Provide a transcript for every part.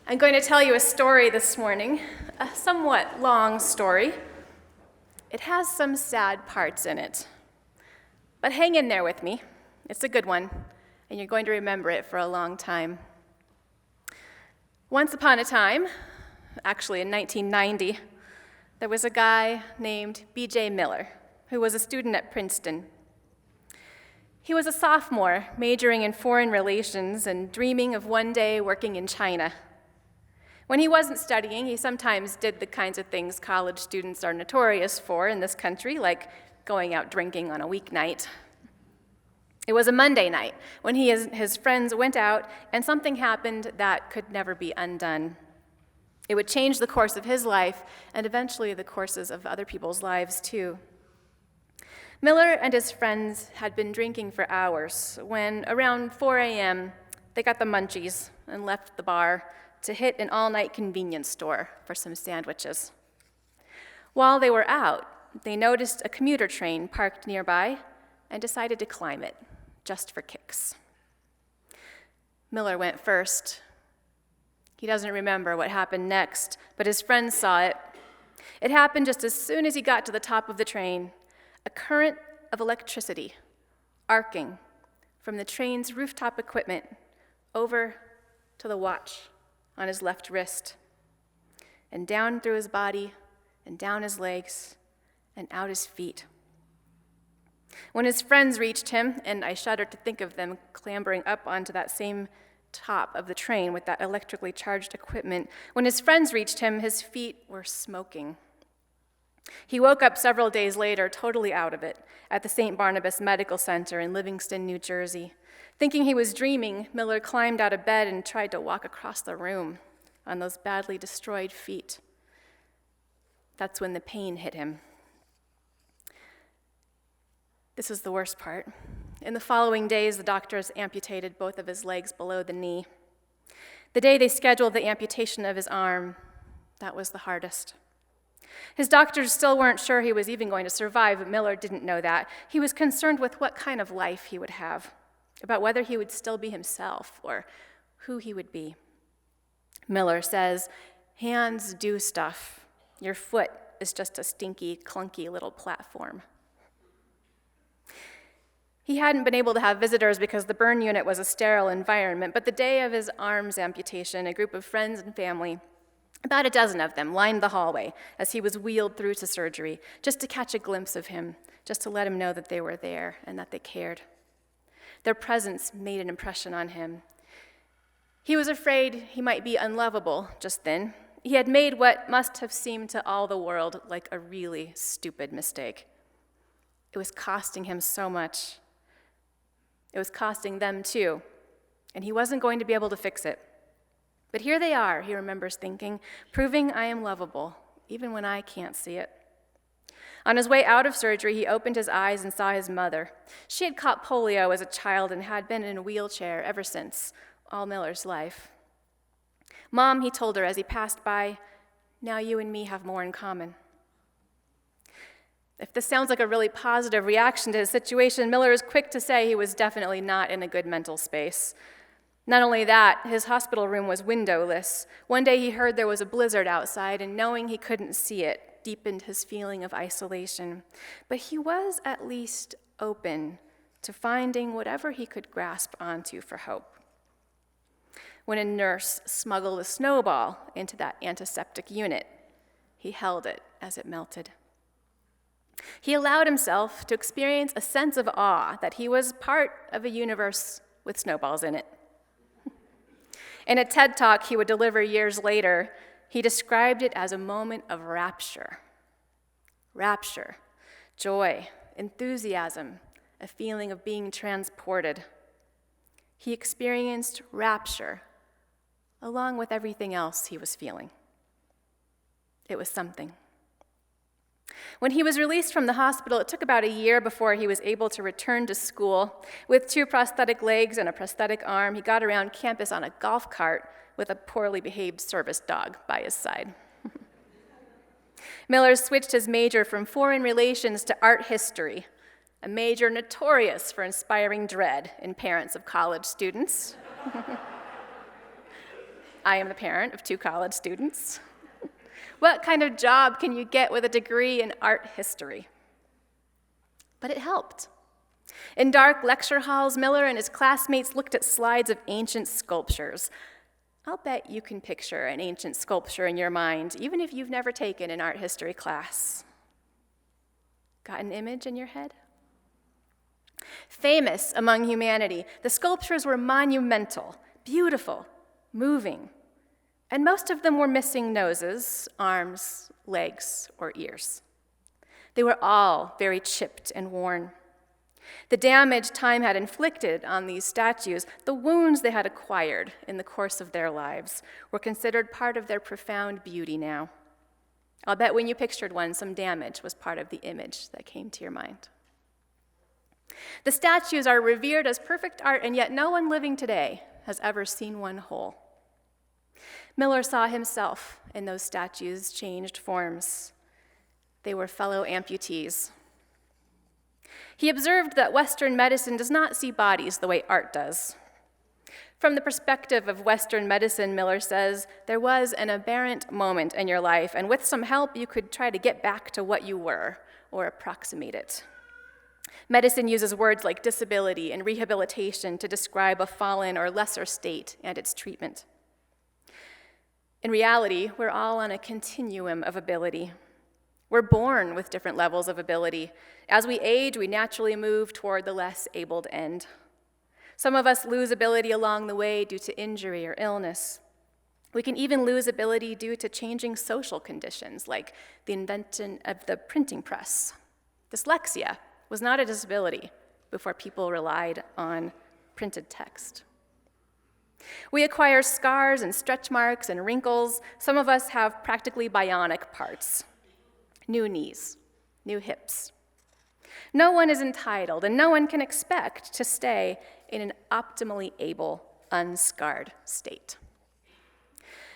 I'm going to tell you a story this morning, a somewhat long story. It has some sad parts in it, but hang in there with me. It's a good one, and you're going to remember it for a long time. Once upon a time, actually in 1990, there was a guy named B.J. Miller, who was a student at Princeton. He was a sophomore, majoring in foreign relations and dreaming of one day working in China. When he wasn't studying, he sometimes did the kinds of things college students are notorious for in this country, like going out drinking on a weeknight. It was a Monday night when he and his friends went out, and something happened that could never be undone. It would change the course of his life and eventually the courses of other people's lives, too. Miller and his friends had been drinking for hours when, around 4 a.m., they got the munchies and left the bar to hit an all-night convenience store for some sandwiches. While they were out, they noticed a commuter train parked nearby and decided to climb it, just for kicks. Miller went first. He doesn't remember what happened next, but his friends saw it. It happened just as soon as he got to the top of the train, a current of electricity arcing from the train's rooftop equipment over to the watch on his left wrist, and down through his body, and down his legs, and out his feet. When his friends reached him, and I shudder to think of them clambering up onto that same top of the train with that electrically charged equipment, when his friends reached him, his feet were smoking. He woke up several days later, totally out of it, at the St. Barnabas Medical Center in Livingston, New Jersey. Thinking he was dreaming, Miller climbed out of bed and tried to walk across the room on those badly destroyed feet. That's when the pain hit him. This is the worst part. In the following days, the doctors amputated both of his legs below the knee. The day they scheduled the amputation of his arm, that was the hardest. His doctors still weren't sure he was even going to survive, but Miller didn't know that. He was concerned with what kind of life he would have, about whether he would still be himself or who he would be. Miller says, "Hands do stuff. Your foot is just a stinky, clunky little platform." He hadn't been able to have visitors because the burn unit was a sterile environment, but the day of his arm's amputation, a group of friends and family, about a dozen of them, lined the hallway as he was wheeled through to surgery, just to catch a glimpse of him, just to let him know that they were there and that they cared. Their presence made an impression on him. He was afraid he might be unlovable just then. He had made what must have seemed to all the world like a really stupid mistake. It was costing him so much. It was costing them too, and he wasn't going to be able to fix it. But here they are, he remembers thinking, proving I am lovable, even when I can't see it. On his way out of surgery, he opened his eyes and saw his mother. She had caught polio as a child and had been in a wheelchair ever since, all Miller's life. "Mom," he told her as he passed by, "now you and me have more in common." If this sounds like a really positive reaction to his situation, Miller is quick to say he was definitely not in a good mental space. Not only that, his hospital room was windowless. One day he heard there was a blizzard outside, and knowing he couldn't see it deepened his feeling of isolation. But he was at least open to finding whatever he could grasp onto for hope. When a nurse smuggled a snowball into that antiseptic unit, he held it as it melted. He allowed himself to experience a sense of awe that he was part of a universe with snowballs in it. In a TED Talk he would deliver years later, he described it as a moment of rapture. Rapture, joy, enthusiasm, a feeling of being transported. He experienced rapture along with everything else he was feeling. It was something. When he was released from the hospital, it took about a year before he was able to return to school. With 2 prosthetic legs and a prosthetic arm, he got around campus on a golf cart with a poorly behaved service dog by his side. Miller switched his major from foreign relations to art history, a major notorious for inspiring dread in parents of college students. I am the parent of 2 college students. What kind of job can you get with a degree in art history? But it helped. In dark lecture halls, Miller and his classmates looked at slides of ancient sculptures. I'll bet you can picture an ancient sculpture in your mind, even if you've never taken an art history class. Got an image in your head? Famous among humanity, the sculptures were monumental, beautiful, moving, and most of them were missing noses, arms, legs, or ears. They were all very chipped and worn. The damage time had inflicted on these statues, the wounds they had acquired in the course of their lives, were considered part of their profound beauty now. I'll bet when you pictured one, some damage was part of the image that came to your mind. The statues are revered as perfect art, and yet no one living today has ever seen one whole. Miller saw himself in those statues' changed forms. They were fellow amputees. He observed that Western medicine does not see bodies the way art does. From the perspective of Western medicine, Miller says, there was an aberrant moment in your life, and with some help, you could try to get back to what you were, or approximate it. Medicine uses words like disability and rehabilitation to describe a fallen or lesser state and its treatment. In reality, we're all on a continuum of ability. We're born with different levels of ability. As we age, we naturally move toward the less abled end. Some of us lose ability along the way due to injury or illness. We can even lose ability due to changing social conditions, like the invention of the printing press. Dyslexia was not a disability before people relied on printed text. We acquire scars and stretch marks and wrinkles. Some of us have practically bionic parts. New knees, new hips. No one is entitled, and no one can expect to stay in an optimally able, unscarred state.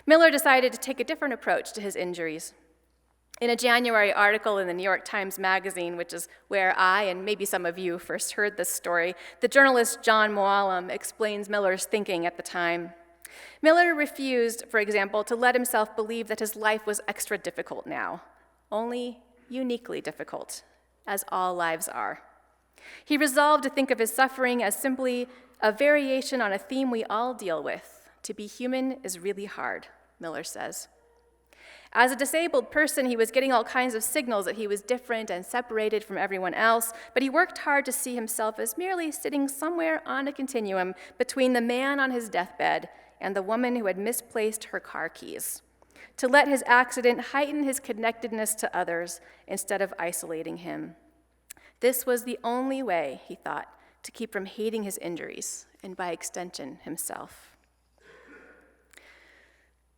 Miller decided to take a different approach to his injuries. In a January article in the New York Times Magazine, which is where I and maybe some of you first heard this story, the journalist John Mooallem explains Miller's thinking at the time. Miller refused, for example, to let himself believe that his life was extra difficult now, only uniquely difficult, as all lives are. He resolved to think of his suffering as simply a variation on a theme we all deal with. To be human is really hard, Miller says. As a disabled person, he was getting all kinds of signals that he was different and separated from everyone else, but he worked hard to see himself as merely sitting somewhere on a continuum between the man on his deathbed and the woman who had misplaced her car keys, to let his accident heighten his connectedness to others instead of isolating him. This was the only way, he thought, to keep from hating his injuries and, by extension, himself.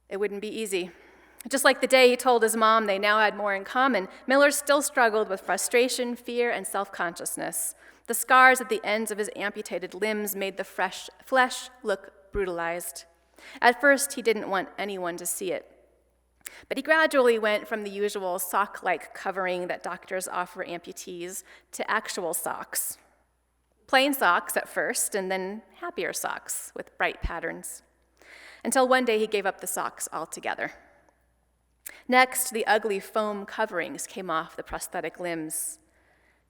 It wouldn't be easy. Just like the day he told his mom they now had more in common, Miller still struggled with frustration, fear, and self-consciousness. The scars at the ends of his amputated limbs made the flesh look brutalized. At first, he didn't want anyone to see it. But he gradually went from the usual sock-like covering that doctors offer amputees to actual socks. Plain socks at first, and then happier socks with bright patterns. Until one day he gave up the socks altogether. Next, the ugly foam coverings came off the prosthetic limbs.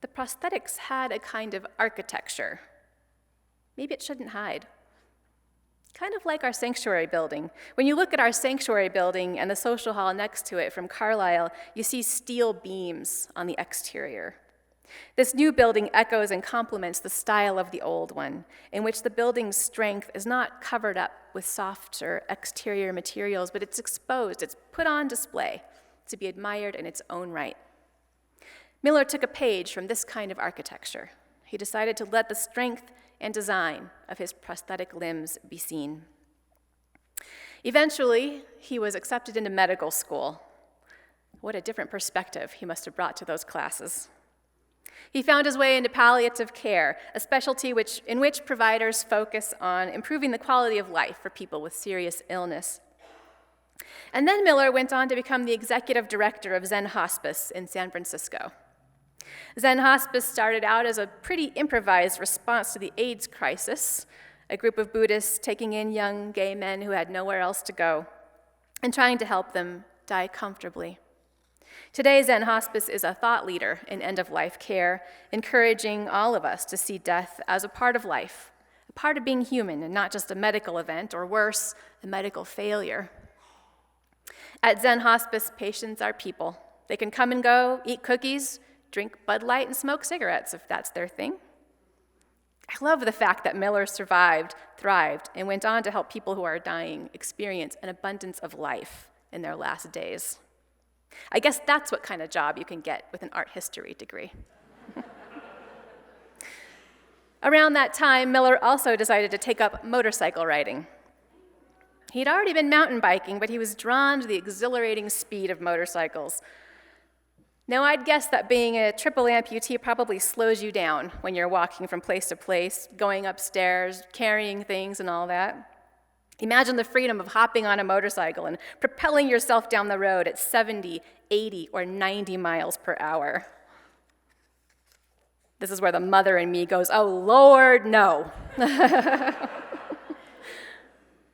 The prosthetics had a kind of architecture. Maybe it shouldn't hide. Kind of like our sanctuary building. When you look at our sanctuary building and the social hall next to it from Carlisle, you see steel beams on the exterior. This new building echoes and complements the style of the old one, in which the building's strength is not covered up with softer exterior materials, but it's exposed, it's put on display to be admired in its own right. Miller took a page from this kind of architecture. He decided to let the strength and design of his prosthetic limbs be seen. Eventually, he was accepted into medical school. What a different perspective he must have brought to those classes. He found his way into palliative care, a specialty in which providers focus on improving the quality of life for people with serious illness. And then Miller went on to become the executive director of Zen Hospice in San Francisco. Zen Hospice started out as a pretty improvised response to the AIDS crisis, a group of Buddhists taking in young gay men who had nowhere else to go and trying to help them die comfortably. Today, Zen Hospice is a thought leader in end-of-life care, encouraging all of us to see death as a part of life, a part of being human and not just a medical event, or worse, a medical failure. At Zen Hospice, patients are people. They can come and go, eat cookies, drink Bud Light, and smoke cigarettes if that's their thing. I love the fact that Miller survived, thrived, and went on to help people who are dying experience an abundance of life in their last days. I guess that's what kind of job you can get with an art history degree. Around that time, Miller also decided to take up motorcycle riding. He'd already been mountain biking, but he was drawn to the exhilarating speed of motorcycles. Now, I'd guess that being a triple amputee probably slows you down when you're walking from place to place, going upstairs, carrying things and all that. Imagine the freedom of hopping on a motorcycle and propelling yourself down the road at 70, 80, or 90 miles per hour. This is where the mother in me goes, oh, Lord, no.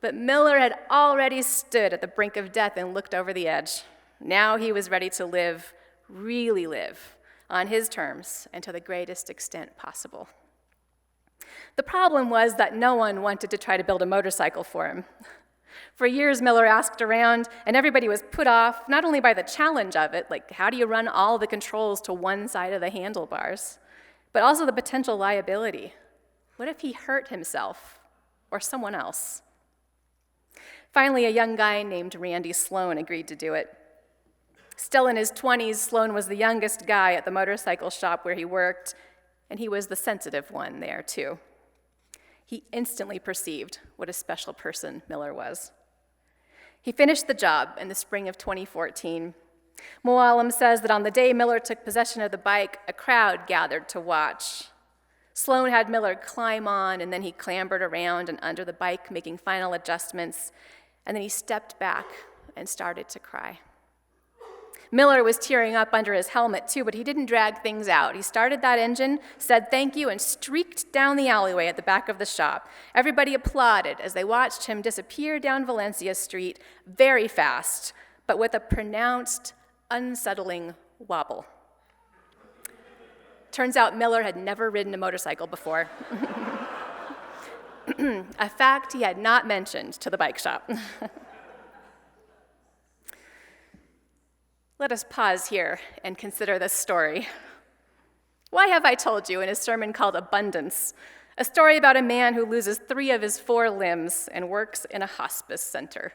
But Miller had already stood at the brink of death and looked over the edge. Now he was ready to live, really live, on his terms and to the greatest extent possible. The problem was that no one wanted to try to build a motorcycle for him. For years, Miller asked around, and everybody was put off not only by the challenge of it, like how do you run all the controls to one side of the handlebars, but also the potential liability. What if he hurt himself or someone else? Finally, a young guy named Randy Sloan agreed to do it. Still in his 20s, Sloan was the youngest guy at the motorcycle shop where he worked, and he was the sensitive one there, too. He instantly perceived what a special person Miller was. He finished the job in the spring of 2014. Moalem says that on the day Miller took possession of the bike, a crowd gathered to watch. Sloan had Miller climb on, and then he clambered around and under the bike, making final adjustments, and then he stepped back and started to cry. Miller was tearing up under his helmet too, but he didn't drag things out. He started that engine, said thank you, and streaked down the alleyway at the back of the shop. Everybody applauded as they watched him disappear down Valencia Street very fast, but with a pronounced, unsettling wobble. Turns out Miller had never ridden a motorcycle before. A fact he had not mentioned to the bike shop. Let us pause here and consider this story. Why have I told you in a sermon called Abundance, a story about a man who loses 3 of his 4 limbs and works in a hospice center?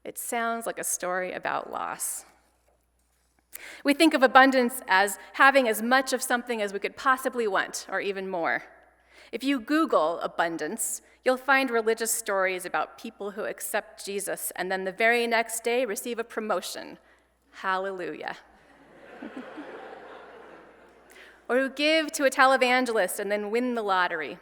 It sounds like a story about loss. We think of abundance as having as much of something as we could possibly want, or even more. If you Google abundance, you'll find religious stories about people who accept Jesus and then the very next day receive a promotion. Hallelujah. Or who give to a televangelist and then win the lottery.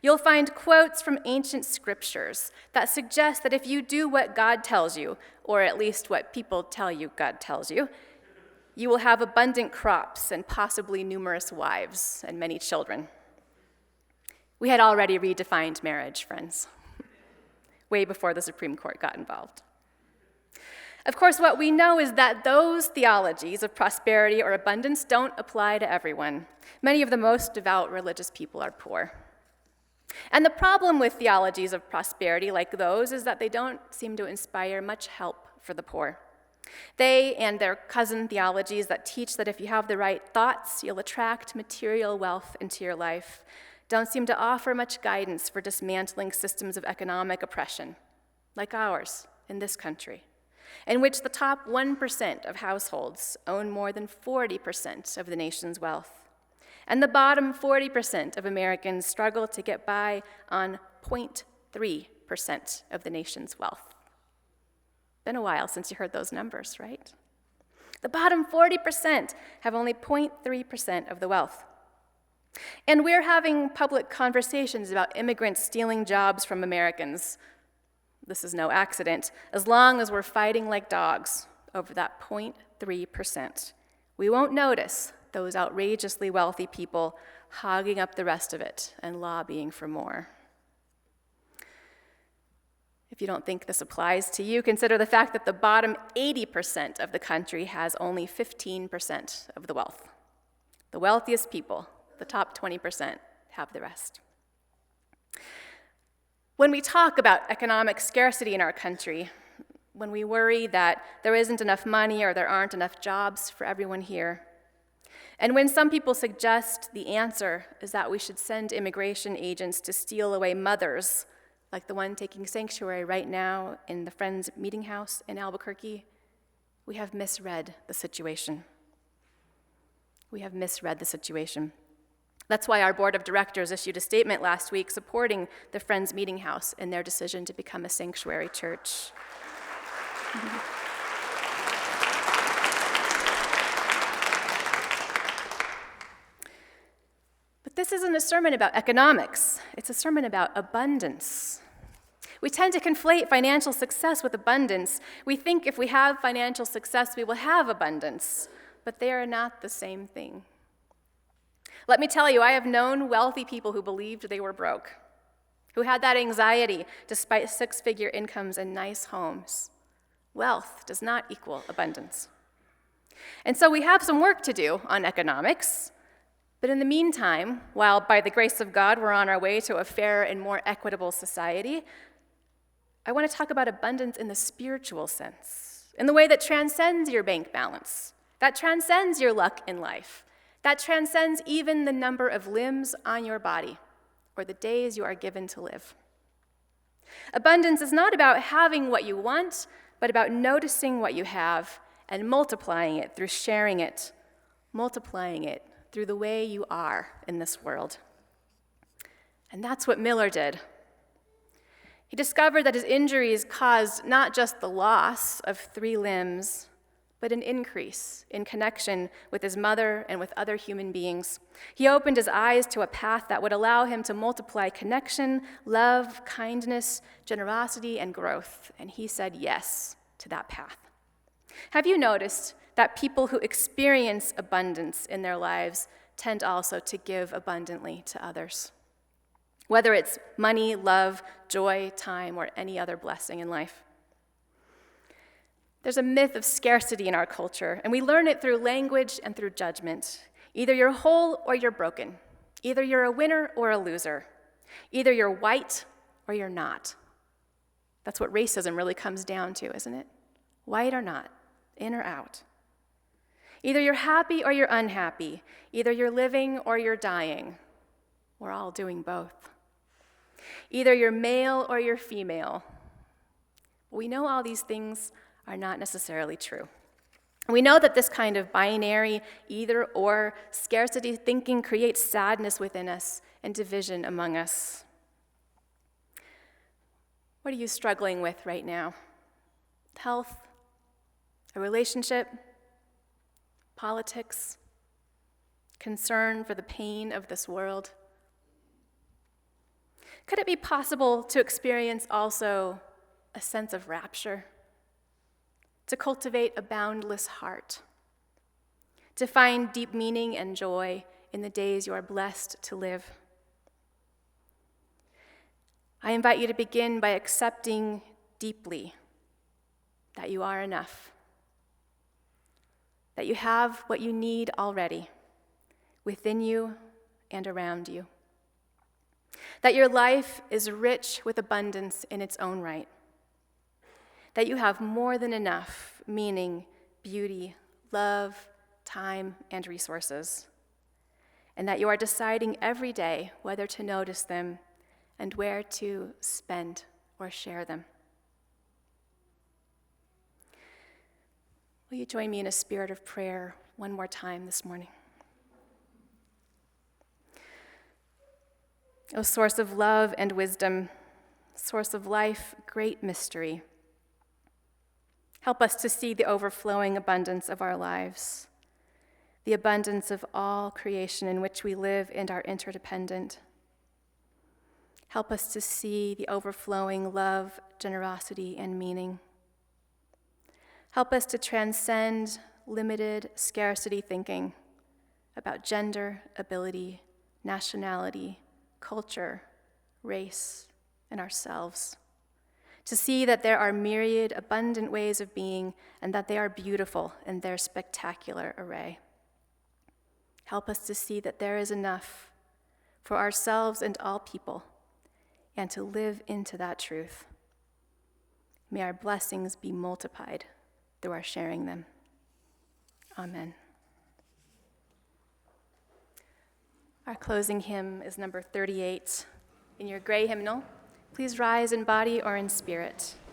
You'll find quotes from ancient scriptures that suggest that if you do what God tells you, or at least what people tell you God tells you, you will have abundant crops and possibly numerous wives and many children. We had already redefined marriage, friends, way before the Supreme Court got involved. Of course, what we know is that those theologies of prosperity or abundance don't apply to everyone. Many of the most devout religious people are poor. And the problem with theologies of prosperity like those is that they don't seem to inspire much help for the poor. They and their cousin theologies that teach that if you have the right thoughts, you'll attract material wealth into your life don't seem to offer much guidance for dismantling systems of economic oppression, like ours in this country, in which the top 1% of households own more than 40% of the nation's wealth, and the bottom 40% of Americans struggle to get by on 0.3% of the nation's wealth. Been a while since you heard those numbers, right? The bottom 40% have only 0.3% of the wealth. And we're having public conversations about immigrants stealing jobs from Americans. This is no accident, as long as we're fighting like dogs over that 0.3%. We won't notice those outrageously wealthy people hogging up the rest of it and lobbying for more. If you don't think this applies to you, consider the fact that the bottom 80% of the country has only 15% of the wealth. The wealthiest people, the top 20%, have the rest. When we talk about economic scarcity in our country, when we worry that there isn't enough money or there aren't enough jobs for everyone here, and when some people suggest the answer is that we should send immigration agents to steal away mothers, like the one taking sanctuary right now in the Friends Meeting House in Albuquerque, we have misread the situation. We have misread the situation. That's why our board of directors issued a statement last week supporting the Friends Meeting House in their decision to become a sanctuary church. But this isn't a sermon about economics. It's a sermon about abundance. We tend to conflate financial success with abundance. We think if we have financial success, we will have abundance, but they are not the same thing. Let me tell you, I have known wealthy people who believed they were broke, who had that anxiety despite six-figure incomes and nice homes. Wealth does not equal abundance. And so we have some work to do on economics, but in the meantime, while by the grace of God we're on our way to a fair and more equitable society, I want to talk about abundance in the spiritual sense, in the way that transcends your bank balance, that transcends your luck in life, that transcends even the number of limbs on your body or the days you are given to live. Abundance is not about having what you want, but about noticing what you have and multiplying it through sharing it, multiplying it through the way you are in this world. And that's what Miller did. He discovered that his injuries caused not just the loss of 3 limbs, but an increase in connection with his mother and with other human beings. He opened his eyes to a path that would allow him to multiply connection, love, kindness, generosity, and growth, and he said yes to that path. Have you noticed that people who experience abundance in their lives tend also to give abundantly to others? Whether it's money, love, joy, time, or any other blessing in life. There's a myth of scarcity in our culture, and we learn it through language and through judgment. Either you're whole or you're broken. Either you're a winner or a loser. Either you're white or you're not. That's what racism really comes down to, isn't it? White or not, in or out. Either you're happy or you're unhappy. Either you're living or you're dying. We're all doing both. Either you're male or you're female. We know all these things are not necessarily true. We know that this kind of binary either-or scarcity thinking creates sadness within us and division among us. What are you struggling with right now? Health? A relationship? Politics? Concern for the pain of this world? Could it be possible to experience also a sense of rapture? To cultivate a boundless heart? To find deep meaning and joy in the days you are blessed to live? I invite you to begin by accepting deeply that you are enough, that you have what you need already within you and around you, that your life is rich with abundance in its own right, that you have more than enough meaning, beauty, love, time, and resources, and that you are deciding every day whether to notice them and where to spend or share them. Will you join me in a spirit of prayer one more time this morning? O source of love and wisdom, source of life, great mystery, help us to see the overflowing abundance of our lives, the abundance of all creation in which we live and are interdependent. Help us to see the overflowing love, generosity, and meaning. Help us to transcend limited scarcity thinking about gender, ability, nationality, culture, race, and ourselves, to see that there are myriad, abundant ways of being, and that they are beautiful in their spectacular array. Help us to see that there is enough for ourselves and all people, and to live into that truth. May our blessings be multiplied through our sharing them. Amen. Our closing hymn is number 38. In your gray hymnal, please rise in body or in spirit.